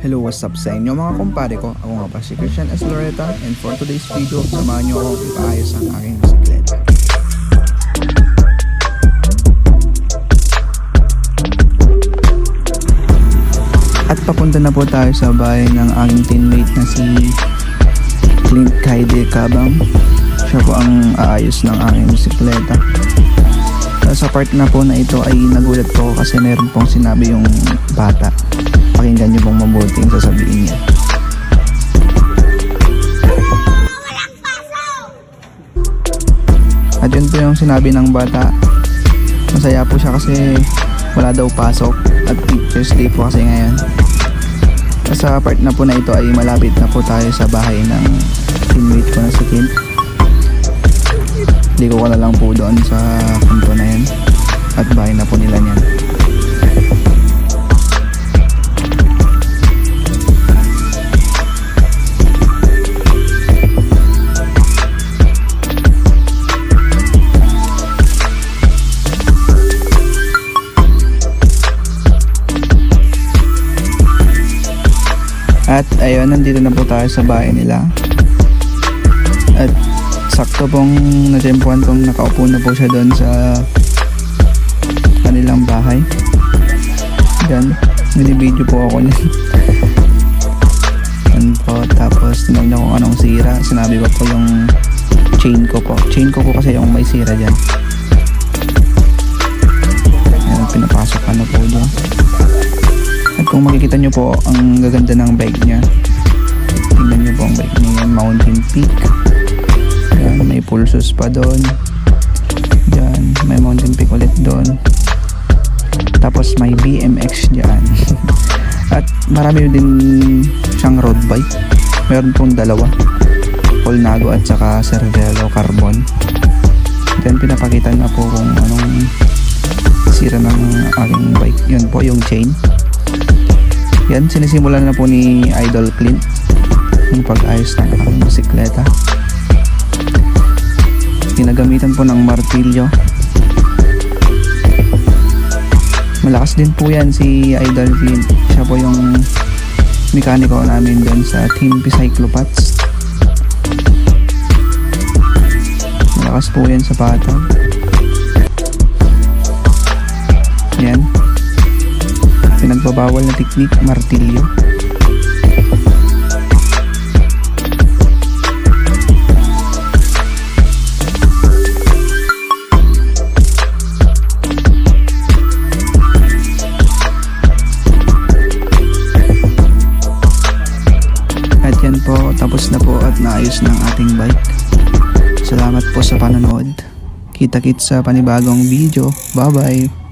Hello, what's up sa inyo mga kumpare ko? Ako nga pa si Christian S. Loretta, and for today's video, samahan nyo akong ipaayos ang aking bisikleta. At papunta na po tayo sa bahay ng aking teammate na si Clint Kaide Cabang. Siya po ang aayos ng aking bisikleta. Sa part na po na ito ay nagulat po kasi meron pong sinabi yung bata. Pakinggan niyo pong mabuti yung sasabihin niya. At yun po yung sinabi ng bata. Masaya po siya kasi wala daw pasok at teacher's day po kasi ngayon. Sa part na po na ito ay malapit na po tayo sa bahay ng teammate ko na si Clint. Liko ko na lang po doon sa punto na yan at bahay na po nila niyan. At ayun, nandito na po tayo sa bahay nila. At sakto pong natempuan kong nakaupo na po siya doon sa kanilang bahay. Yan, nilibidyo po ako niyan. Yan po, tapos tinignan ko anong sira. Sinabi ko po yung chain ko po. Chain ko po kasi yung may sira dyan. Yan, pinapasok ka na po dyan. At kung makikita nyo po ang gaganda ng bike niya, tingnan nyo po ang bike niya, Mountain Peak. Yan, may pulsos pa doon. Diyan, may Mountain Peak ulit doon. Tapos may BMX diyan. At marami din siyang road bike. Meron pong dalawa, Colnago at saka Cervelo Carbon. Diyan pinapakita na po kung anong sira ng aking bike. Yun po yung chain. Yan, sinisimulan na po ni Idol Clint yung pag-ayos ng aking bisikleta. Ginagamitan po ng martilyo. Malakas din po yan si Idol Clint. Siya po yung mekaniko namin doon sa Team P-Cyclopats. Malakas po yan sa patag. Yan, pinagbabawal na technique, martilyo. At yan po, tapos na po at naayos ng ating bike. Salamat po sa panonood. Kita-kits sa panibagong video. Bye bye.